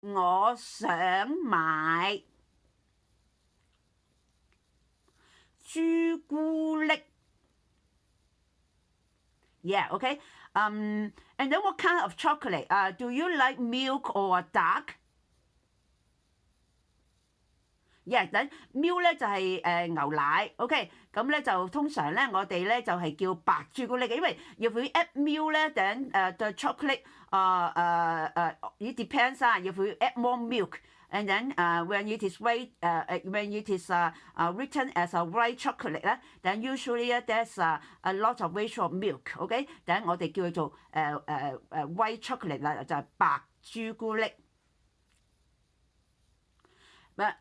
我想買朱古力。Yeah, okay. And then what kind of chocolate? Do you like milk or dark? Yeah, 等 milk 咧就係牛奶，OK，咁咧就通常咧我哋咧就係叫白朱古力嘅，因為 if we add milk 咧，then the chocolate it depends if we add more milk and then when it is written as a white chocolate 咧，then usually there's a lot of ratio of milk，OK，等我哋叫佢做white chocolate 啦，就係白朱古力。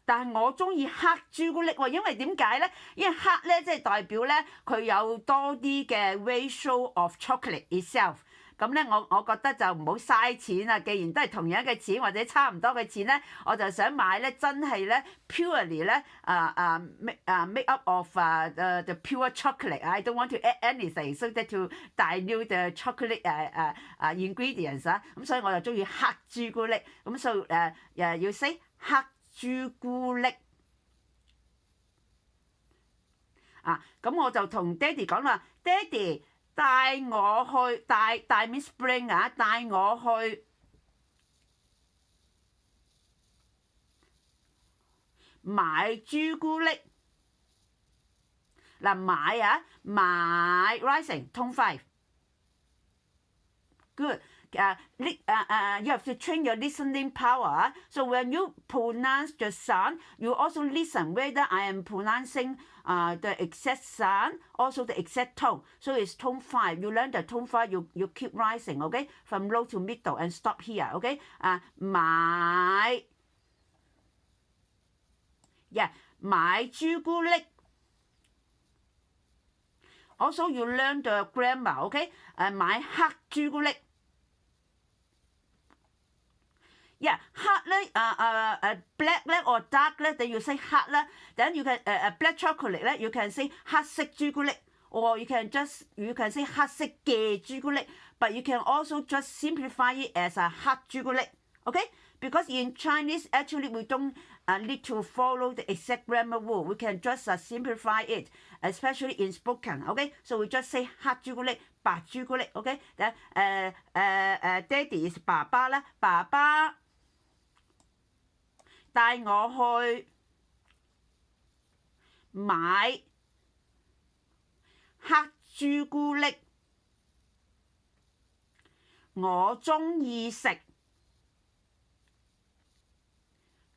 但係我中意黑朱古力喎，因為點解咧？因為黑咧即係代表咧佢有多啲嘅 ratio of chocolate itself。咁咧我覺得就唔好嘥錢啦，既然都係同樣嘅錢或者差唔多嘅錢咧，我就想買咧真係咧 purely 咧make up of the pure chocolate. I don't want to add anything so that to dilute the chocolate ingredients 啊。咁所以我就中意黑朱古力。咁所以要 say 黑朱古力咁我就同爹哋講啦，爹哋帶我去帶 means bring 帶我去買朱古力。買 rising tone 5 good。you have to train your listening power. So when you pronounce the sound, you also listen whether I am pronouncing the exact sound, also the exact tone. So it's tone 5. You learn the tone 5, you keep rising, okay? From low to middle and stop here, okay? 買 Yeah, 買朱古力。Also, you learn the grammar, okay? 買黑朱古力。Yeah, 黑咧black 咧 or dark 咧，你要 say 黑啦。Then you can black chocolate 咧，you can say 黑色朱古力，or you can say 黑色嘅朱古力。But you can also just simplify it as a 黑朱古力，okay? Because in Chinese, actually we don't need to follow the exact grammar rule. We can just simplify it, especially in spoken, okay? So we just say 黑朱古力、白朱古力，okay? Then Daddy is 爸爸啦，爸爸帶我去買黑朱古力，我中意食。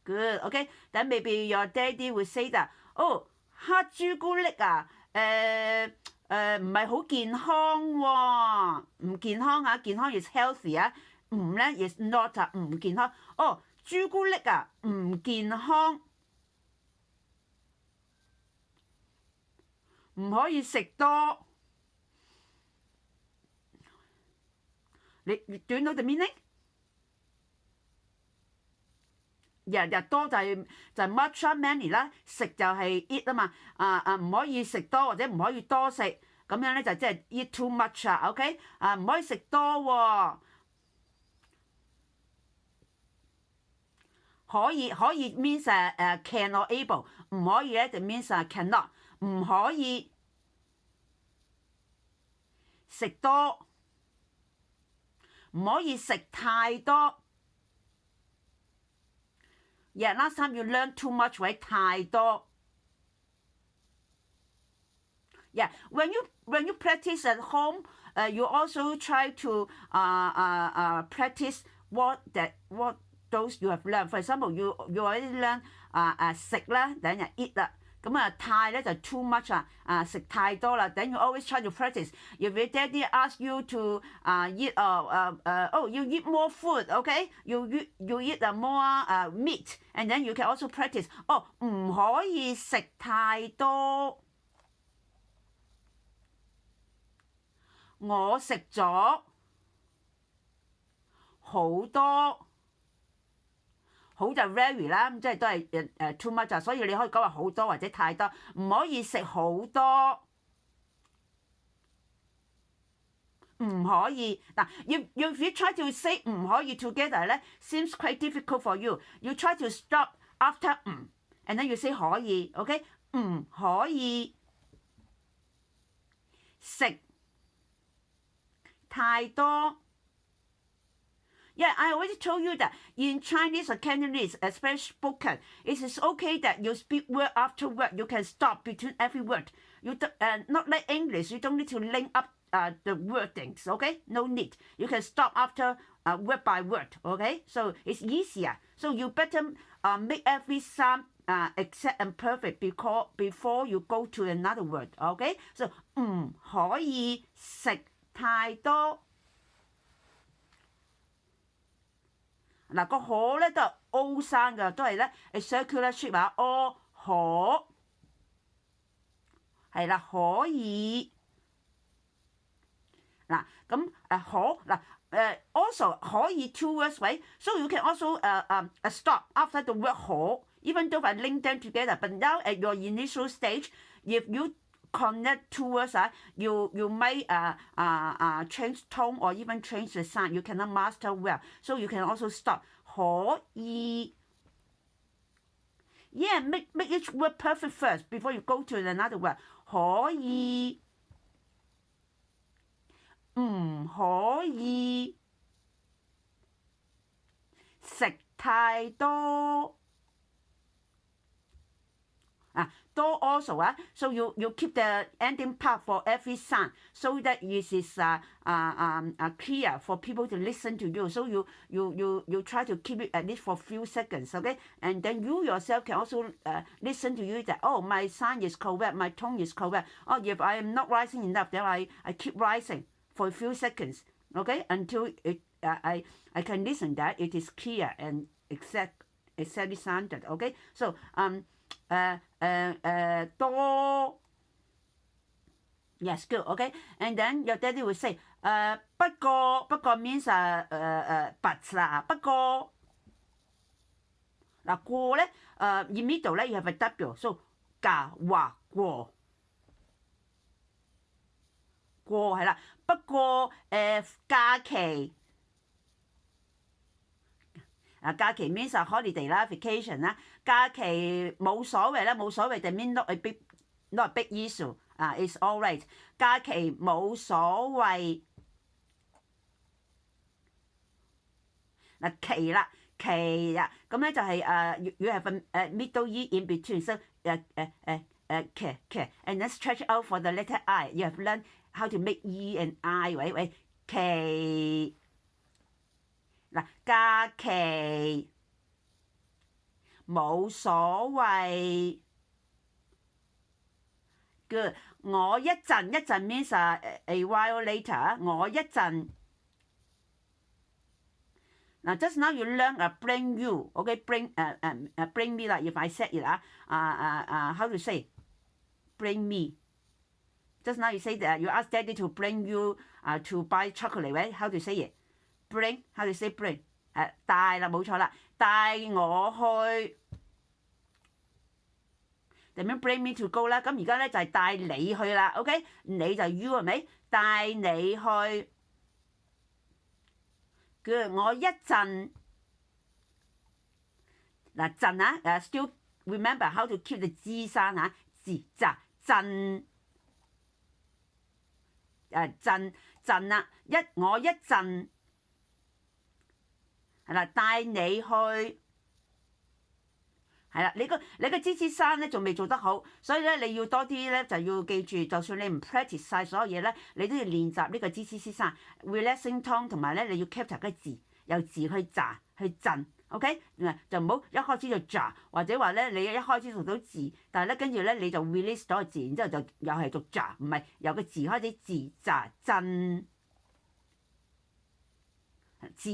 Good, okay. Then maybe your daddy would say that, oh, 黑朱古力唔係好健康喎，唔健康嚇，健康 is healthy 唔咧 is not 唔健康。哦，朱古力唔健康，唔可以食多。你 do you know the meaning？日多就係much many 啦，食就係 eat 啊嘛，唔可以食多或者唔可以多食，咁樣咧就即係 eat too much OK？唔可以食多喎，可以 means can or able， 唔可以咧就 means cannot， 唔可以食多，唔可以食太多。Yeah, last time you learned too much, right? 太多。Yeah, when you practice at home, you also try to practice what those you have learned. For example, you already learn 食啦，等日 eat 啦。咁太咧就 too much 食太多啦。Then you always try to practice. If your daddy asks you to eat you eat more food, okay? You eat more meat, and then you can also practice. 唔可以食太多。我食咗好多。好就 very 啦，即係都係too much，所以你可以講話好多或者太多，唔可以食好多。唔可以嗱。If you try to say 唔可以 together 咧 ，seems quite difficult for you. You try to stop after 唔，and then you say 可以，OK？ 唔可以食太多。Yeah, I already told you that in Chinese or Cantonese, especially spoken, it is okay that you speak word after word. You can stop between every word. You not like English. You don't need to link up the wordings. Okay, no need. You can stop after word by word. Okay, so it's easier. So you better make every sound exact and perfect before you go to another word. Okay, so 唔可以食太多。嗱，個可咧都係 O 生㗎，都係咧 a circular shape 啊，O 可係啦，可以嗱咁可嗱also 可以 two words right, so you can also stop after the word 可 even though I link them together, but now at your initial stage, if you connect two words, you might change tone or even change the sound. You cannot master well, so you can also stop. 可以 Yeah, make each word perfect first before you go to another word. 可以唔可以食太多多 also so you keep the ending part for every sound so that it is clear for people to listen to you. So you try to keep it at least for a few seconds, okay? And then you yourself can also listen to you that, oh, my sound is correct, my tone is correct. Oh, if I am not rising enough, then I keep rising for a few seconds, okay? Until I can listen that it is clear and exactly sounded, okay? So多 yes, good, okay? And then your daddy will say 不過 means but 啦，不過嗱過咧in middle 咧 you have a W, so 話過係啦，不過假期假期 means holiday 啦 vacation 啦，假期冇所謂啦，冇所謂就 mean not a big issue it's all right。假期冇所謂嗱期啦，咁咧就係you have a middle E in between, so and then stretch out for the letter I. You have learned how to make E and I, right? 期嗱假期冇所謂 good。我一陣 means a while later， 我一陣嗱 just now you learn bring you, okay? bring me 啦 if I said it how to say bring me. Just now you say that you ask daddy to bring you to buy chocolate, right? How to say it? Bring, how to say bring? 帶啦，冇錯啦，帶我去。點樣 bring me to go 啦？咁而家咧就係帶你去啦 ，OK？ 你就 you 係咪？帶你去。Good， 我一陣嗱陣still remember how to keep the 字聲字咋陣陣啦，我一陣。係啦，帶你去係啦，你個支持生咧仲未做得好，所以咧你要多啲咧就要記住，就算你唔 practice 晒所有嘢咧，你都要練習呢個支持生 relaxing tone， 同埋咧你要 capture 個字，由字去炸去震 ，OK？ 就唔好一開始就炸，或者話咧你一開始讀到字，但係咧跟住咧你就 release 咗個字，然之後就又係讀炸，唔係由個字開始字炸震。字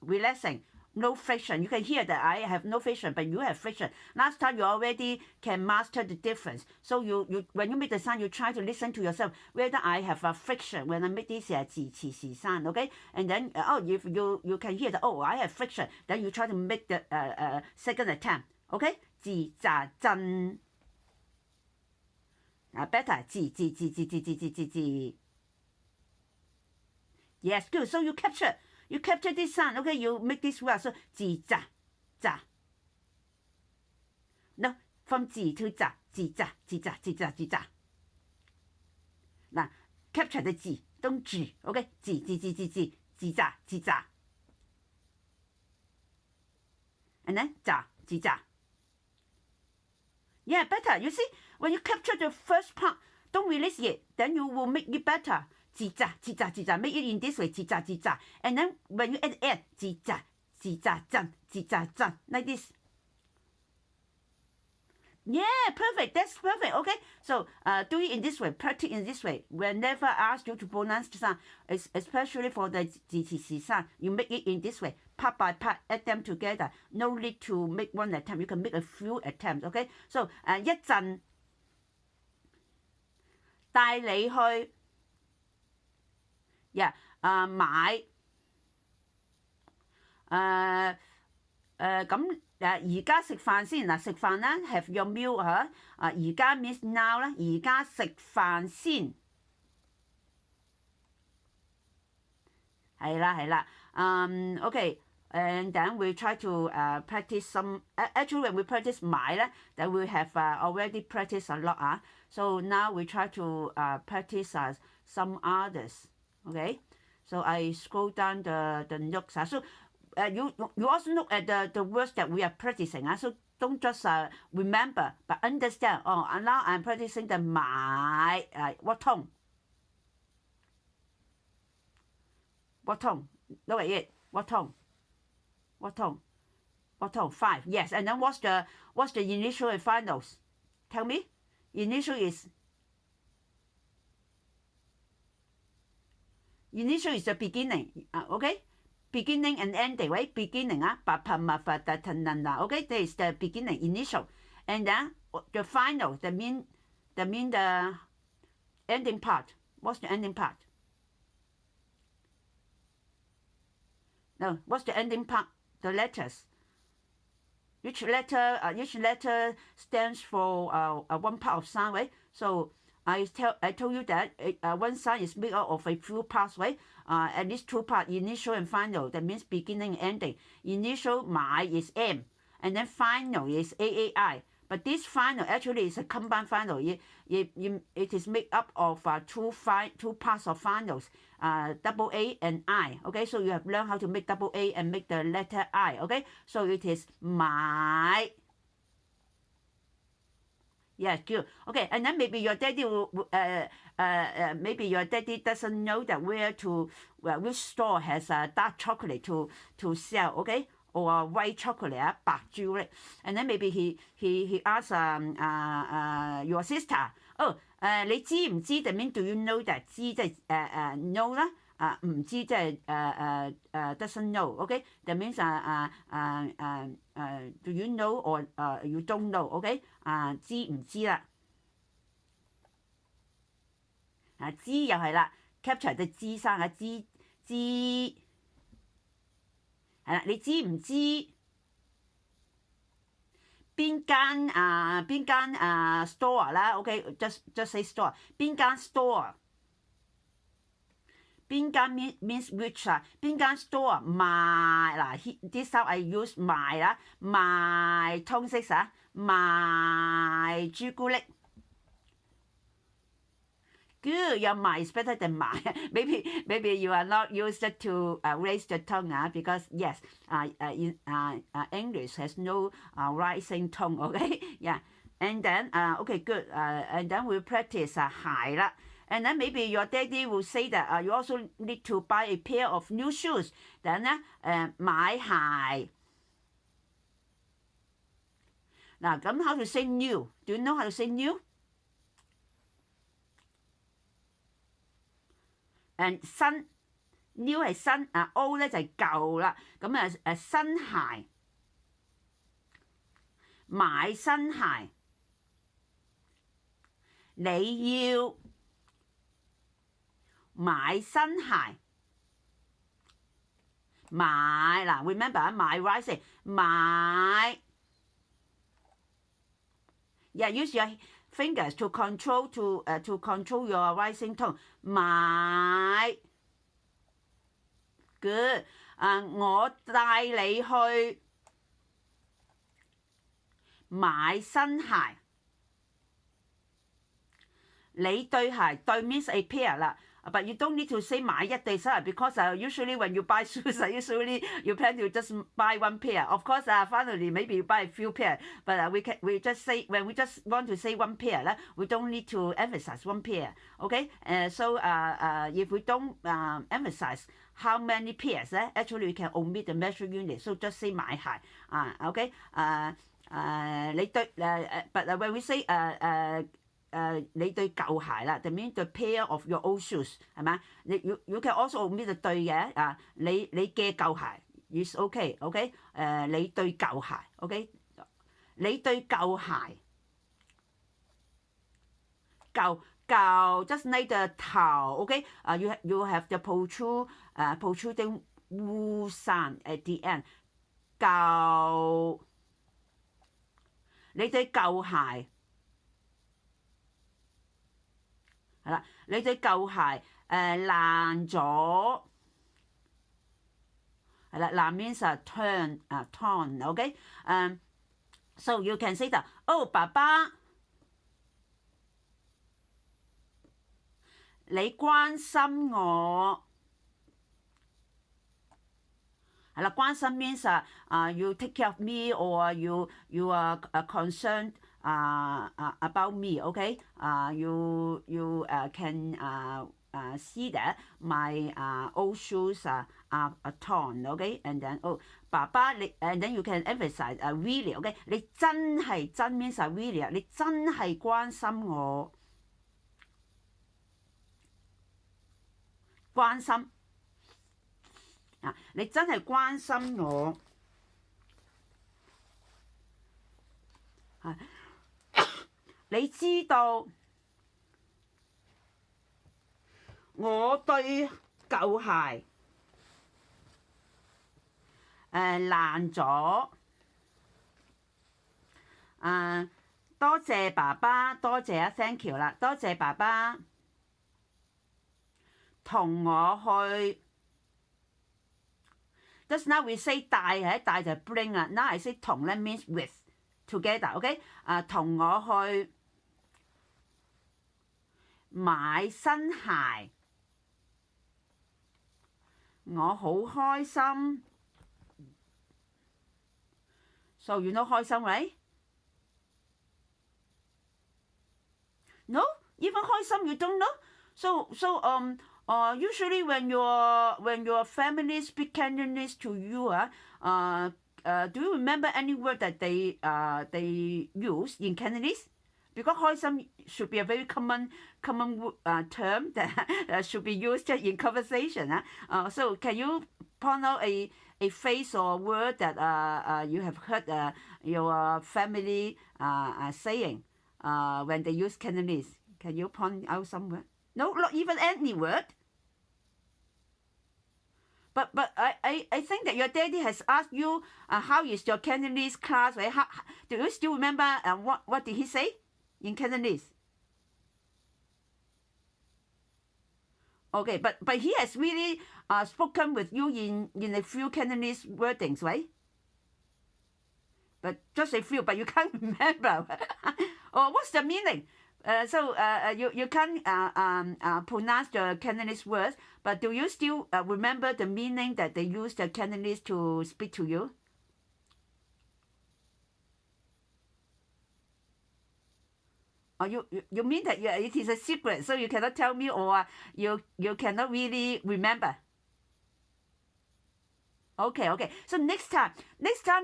relaxing, no friction. You can hear that I have no friction, but you have friction. Last time you already can master the difference. So you when you make the sound, you try to listen to yourself whether I have a friction when I make this 字詞時 sound, okay? And then if you can hear that I have friction, then you try to make the second attempt, okay? 字扎震better 字。Yes, good. So you capture this sound. Okay, you make this word. So 字扎扎。No, from 字 to 扎，字扎字扎字扎字扎。嗱 ，capture 的字都字 ，OK， 字扎字扎。And then 扎字扎。Yeah, better. You see, when you capture the first part, don't release it. Then you will make it better. 字扎字扎字扎 make it in this way. 字扎字扎。And then when you add 字扎字扎震字扎震 like this. Yeah, perfect. That's perfect. Okay. So do it in this way. Practice in this way. Whenever I ask you to pronounce the sound, especially for the 字詞 sound, you make it in this way. Part by part, add them together. No need to make one attempt. You can make a few attempts. Okay. So 一陣帶你去買咁。而家食飯先嗱，食飯啦 ，have your meal 嚇。而家 means now 啦，而家食飯先。係啦。Okay, and then we try to practice some. Actually, when we practice 買咧，then we have already practiced a lot 啊。So now we try to practice some others. Okay, so I scroll down the notes. So you also look at the words that we are practicing. So don't just remember, but understand. Oh, and now I'm practicing the 買 what tone? What tone? Look at it. What tone? What tone? What tone? 5. Yes. And then what's the initial and finals? Tell me. Initial is the beginning. Okay. Beginning and ending, right? Beginning, okay? That is the beginning, initial. And then the final, that mean the ending part. What's the ending part? No, what's the ending part? The letters. Each letter stands for one part of sound, right? So I told you that one sound is made up of a few parts, right? At least 2 parts, initial and final. That means beginning and ending. Initial 買 is M, and then final is AAI. But this final actually is a combined final. It is made up of 2 parts of finals, double A and I. Okay, so you have learned how to make double A and make the letter I. Okay, so it is 買. Yeah, good. Okay, and then maybe your daddy doesn't know that which store has dark chocolate to sell. Okay, or white chocolate, 白朱古力. And then maybe he asks your sister, oh, 你知唔知 that means do you know that 知即係know 啦。唔知即係doesn't know. Okay, that means do you know or you don't know. Okay, 知唔知啦？知又係啦 ，capture 嘅知生知係啦，你知唔知邊間store 啦 ？OK，just say store， 邊間 store？邊間 means which 邊間 store 賣嗱 this time I use 賣啦，賣通識賣朱古力。Good, your 賣 is better than 賣. Maybe you are not used to raise the tongue because yes, English has no rising tone. Okay, yeah, and then okay, good. And then we practice 鞋啦。And then maybe your daddy will say that you also need to buy a pair of new shoes. Then 買鞋。嗱，咁 how to say new? Do you know how to say new? And 新 new 係新，old 咧就係舊啦。咁新鞋，買新鞋，你要買新鞋，買嗱 remember 買 rising 買 yeah use your fingers to control your rising tone 買 good。我帶你去買新鞋。你對鞋對 means a pair 啦。But you don't need to say 買一對新鞋 because usually when you buy shoes, usually you plan to just buy one pair. Of course, finally maybe you buy a few pair, but we just say when we just want to say one pair, we don't need to emphasize one pair. Okay? So if we don't emphasize how many pairs, actually we can omit the measure unit. So just say 買鞋。Okay? 你對but when we say 你對舊鞋啦，that means the pair of your old shoes 係咪？you can also omit the 對嘅你嘅舊鞋 is okay，你對舊鞋 ，OK， 你對舊鞋舊 just like the 頭 ，OK，you have the protruding wool sound at the end， 舊你對舊鞋。係啦，你對舊鞋爛咗，係啦，爛 means torn，OK，so you can say that， 哦，爸爸，你關心我，係啦，關心 means you take care of me or you are concerned about me, okay? You can see that my old shoes are torn, okay? And then 爸爸你 and then you can emphasize really, okay? 你真係真 means really 你真係關心我，關心你真係關心我。你知道我對舊鞋爛咗，多謝爸爸，多謝thank you 啦，多謝爸爸同我去。Just now we say 帶帶就 bring 啦 ，now I say 同咧 means with together，OK？ 同我去買新鞋，我好開心。So you know 開心 right? No? Even 開心 you don't know? So usually when your family speak Cantonese to you, do you remember any word that they use in Cantonese? Because 開心 should be a very common term that should be used in conversation. So can you point out a phrase or word that you have heard your family saying when they use Cantonese? Can you point out some word? No, not even any word. But I think that your daddy has asked you how is your Cantonese class, right? Do you still remember what did he say in Cantonese? Okay, but he has really spoken with you in a few Cantonese wordings, right? But just a few, but you can't remember. Or what's the meaning? So you can't pronounce the Cantonese words, but do you still remember the meaning that they use the Cantonese to speak to you? Or you mean that it is a secret, so you cannot tell me, or you cannot really remember? Okay. So next time,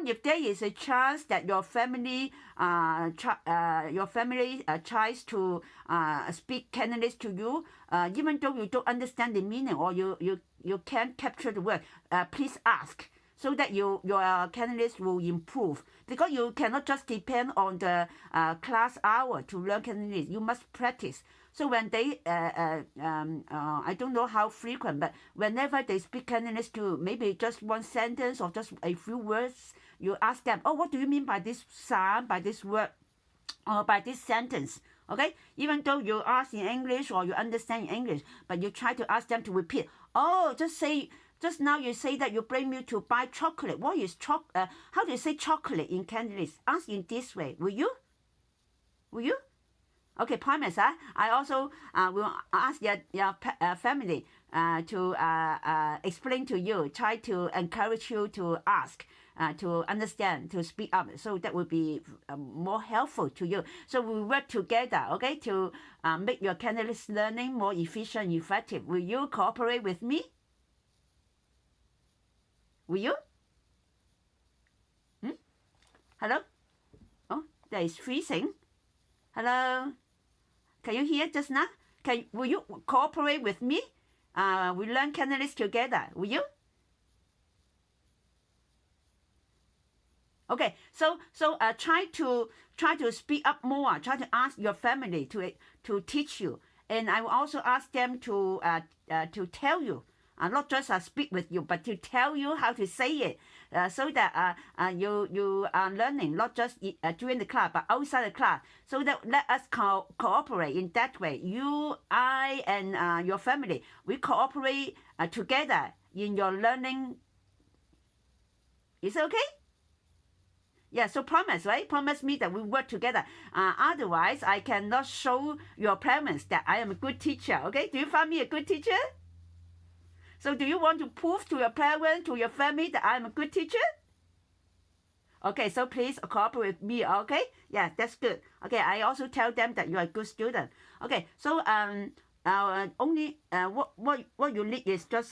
if there is a chance that your family tries to speak Cantonese to you, even though you don't understand the meaning or you can't capture the word, please ask so that your Cantonese will improve. Because you cannot just depend on the class hour to learn Cantonese. You must practice. So when they, I don't know how frequent, but whenever they speak Cantonese to maybe just one sentence or just a few words, you ask them, oh, what do you mean by this sound, by this word, or by this sentence? Okay? Even though you ask in English or you understand in English, but you try to ask them to repeat. Oh, just say Just now you say that you bring me to buy chocolate. What is how do you say chocolate in Cantonese? Ask in this way. Will you? Will you? Okay, promise. I also will ask your family to explain to you, try to encourage you to ask, to understand, to speak up. So that will be more helpful to you. So we work together, okay, to make your Cantonese learning more efficient and effective. Will you cooperate with me? Will you? Hello? Oh, there is freezing. Hello? Can you hear just now? Will you cooperate with me? We learn Cantonese together. Will you? Okay, so try to speak up more. Try to ask your family to teach you, and I will also ask them to tell you, not just speak with you, but to tell you how to say it, so that you are learning not just during the class but outside the class. So that let us cooperate in that way. You, I, and your family, we cooperate together in your learning. Is it okay? Yeah, so promise, right? Promise me that we work together. Otherwise, I cannot show your parents that I am a good teacher, okay? Do you find me a good teacher? So do you want to prove to your parents, to your family that I am a good teacher? Okay, so please cooperate with me, okay? Yeah, that's good. Okay, I also tell them that you are a good student. Okay, so only what you need is just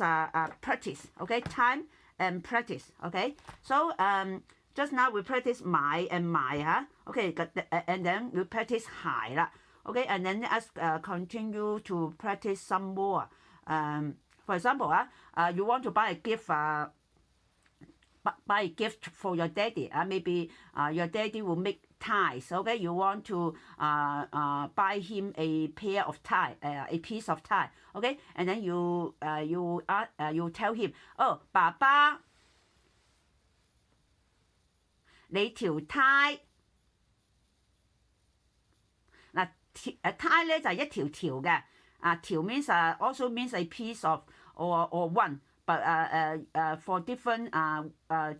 practice, okay? Time and practice, okay? So just now we practice my and my, okay, and then we practice 鞋啦, okay, and then let's continue to practice some more. For example, you want to buy a gift, buy a gift for your daddy. Maybe your daddy will make ties. Okay, you want to buy him a pair of tie, a piece of tie. Okay, and then you tell him, oh, 爸爸，你條呔嗱呔咧就係一條條嘅。條 means also means a piece of or one, but for different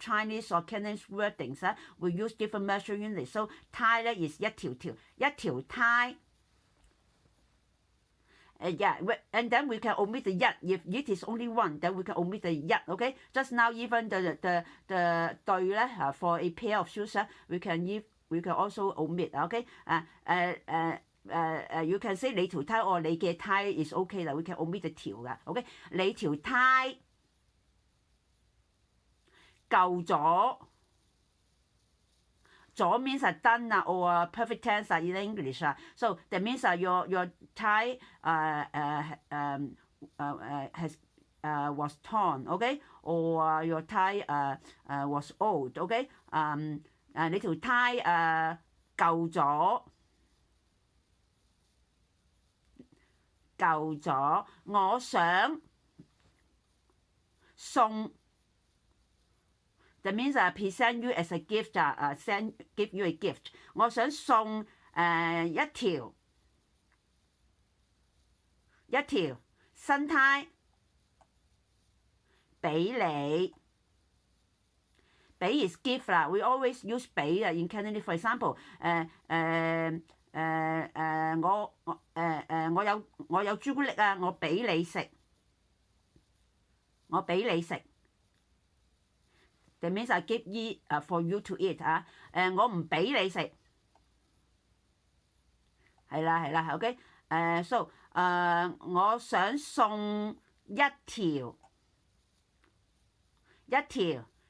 Chinese or Cantonese wordings, we use different measuring units. So 呔咧 is 一條條，一條呔。Yeah, and then we can omit the 一. If it is only one, then we can omit the 一. Okay, just now even the 對咧for a pair of shoes, we can also omit. Okay, you can say 你條呔 or 你嘅呔 is okay 啦，we can omit the 條噶。OK， 你條呔舊咗，咗 means done or perfect tense in English. So that means your tie has was torn, okay, or your tie was old, okay. 你條呔舊咗。舊咗，我想送。That means present you as a gift, give you a gift. 我想送一條新呔俾你。俾 is gift 啦 ，we always use 俾in Cantonese. For example, 我有朱古力啊，我俾你食。That means I give it for you to eat 我唔俾你食。係啦 ，OK。So 我想送一條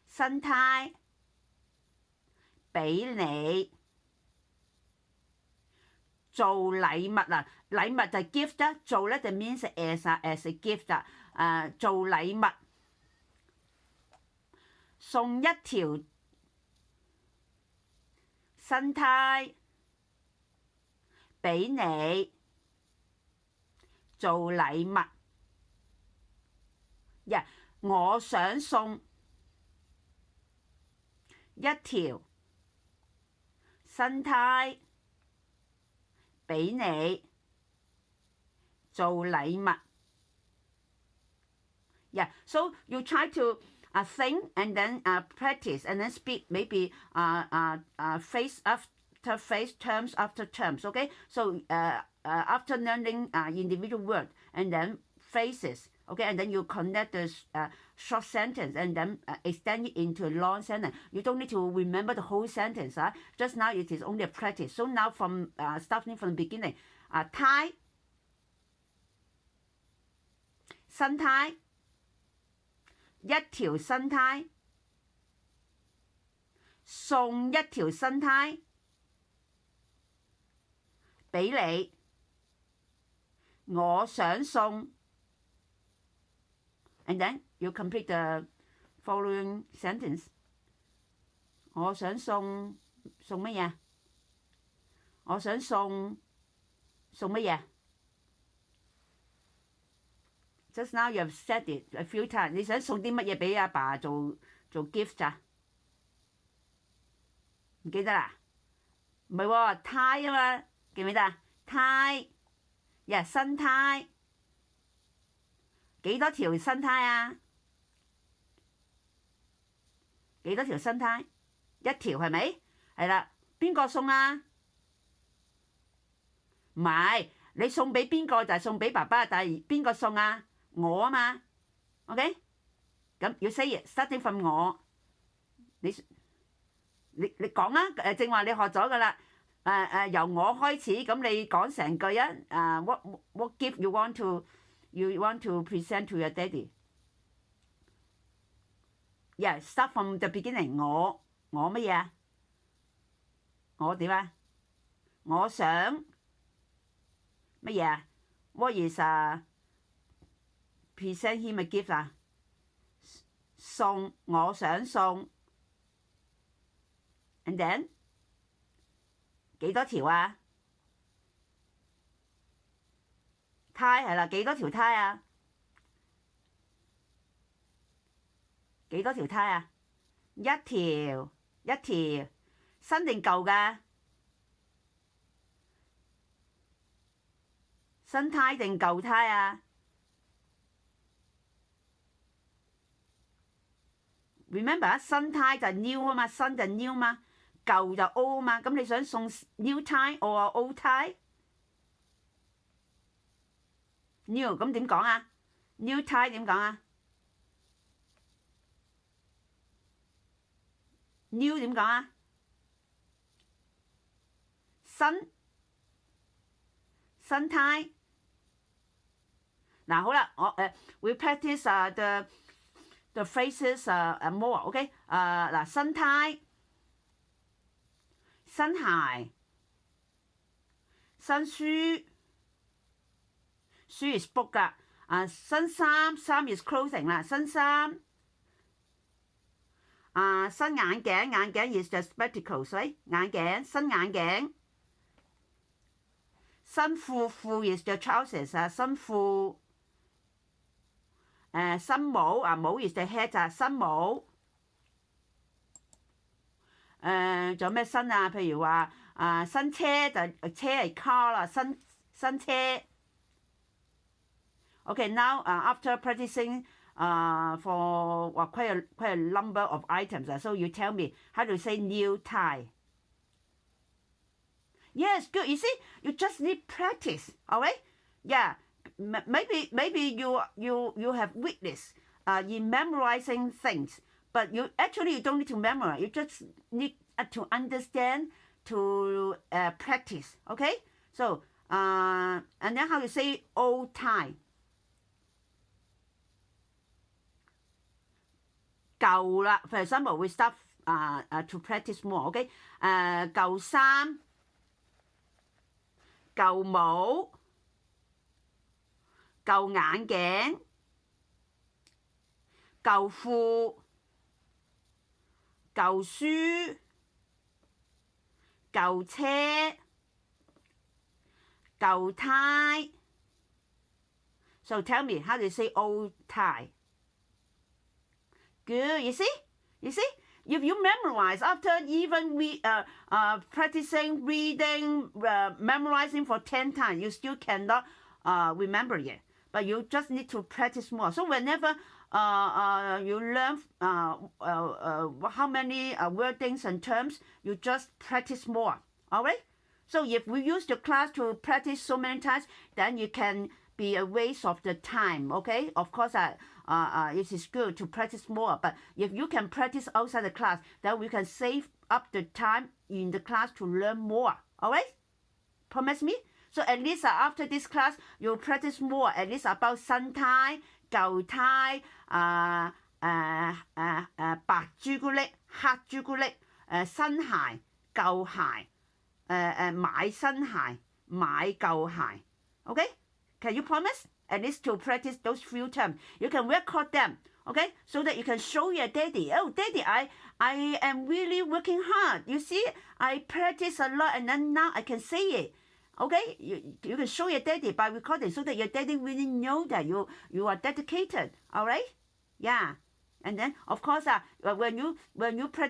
新呔俾你。做禮物啊，禮物就係 gift 啦，做咧就 means as a gift 做禮物，送一條新呔俾你做禮物。我想送一條新呔俾你做禮物。Yeah, so you try to think and then practice and then speak maybe phrase after phrase, terms after terms. Okay, so after learning individual word and then phrases. Okay, and then you connect the short sentence and then extend it into a long sentence. You don't need to remember the whole sentence. Just now it is only a practice. So now from starting from the beginning, tie, 新呔，一條新呔，送一條新呔俾你，我想送。And then you complete the following sentence. 我想送乜嘢？我想送乜嘢？Just now you have said it a few times. 你想送啲乜嘢俾阿爸做 gift 咋？唔記得啦？唔係喎，tie 啊嘛，記唔記得啊？tie，新呔。幾多條新呔啊？幾多條新呔？一條係咪？係啦，邊個送啊？唔係，你送俾邊個就係送俾爸爸，但係邊個送啊？我啊嘛 ，OK？ 咁要 say it starting from 我，你講啊，正話你學咗噶啦，由我開始，咁你講成句啊，what gift you want to present to your daddy? Yeah, start from the beginning. 我乜嘢啊？我點啊？我想乜嘢啊 ？What is present him a gift 啊？送，我想送。And then 幾多條啊？呔係啦，幾多條呔啊？幾多條呔啊？一條，新定舊㗎？新呔定舊呔啊 ？Remember 新呔就係 new 啊嘛，新就 new 嘛，舊就 old 嘛。咁你想送 new 呔 or old 呔？ new 咁點講啊 ？new 呔點講啊 ？new 點講啊？新呔。嗱好啦，we practice the phrases more，OK？ 嗱新呔、新鞋、新書。書 is book 㗎，新衫 is clothing 啦，新衫，新眼鏡 is the spectacles， 所以眼鏡，新眼鏡，新褲 is the trousers 新褲，新帽帽 is the hat 新帽，仲有咩新啊？譬如話新車就車係 car 啦，新車。Okay, now after practicing for quite a number of items, so you tell me how to say new tie. Yes, good. You see, you just need practice. All right? Yeah. Maybe you have weakness in memorizing things, but you don't need to memorize. You just need to understand, to practice. Okay? So and then how to say old tie. 舊啦 for example, we start to practice more, OK？ 舊衫、舊帽、舊眼鏡、舊褲、舊書、舊車、舊呔。So tell me how to say old tie. Good, you see? If you memorize after even practicing reading, memorizing for 10 times, you still cannot remember it. But you just need to practice more. So whenever you learn how many wordings and terms, you just practice more. All right? So if we use the class to practice so many times, then it can be a waste of the time. Okay? Of course, it is good to practice more. But if you can practice outside the class, then we can save up the time in the class to learn more. All right? Promise me? So at least after this class, you'll practice more, at least about 新呔、舊呔、白朱古力、黑朱古力、新鞋、舊鞋、買新鞋、買舊鞋。Okay? Can you promise? At least to practice those few terms. You can record them, okay? So that you can show your daddy. Oh, daddy, I am really working hard. You see, I practice a lot and then now I can say it. Okay, you can show your daddy by recording so that your daddy really know that you are dedicated. All right, yeah. And then of course when you practice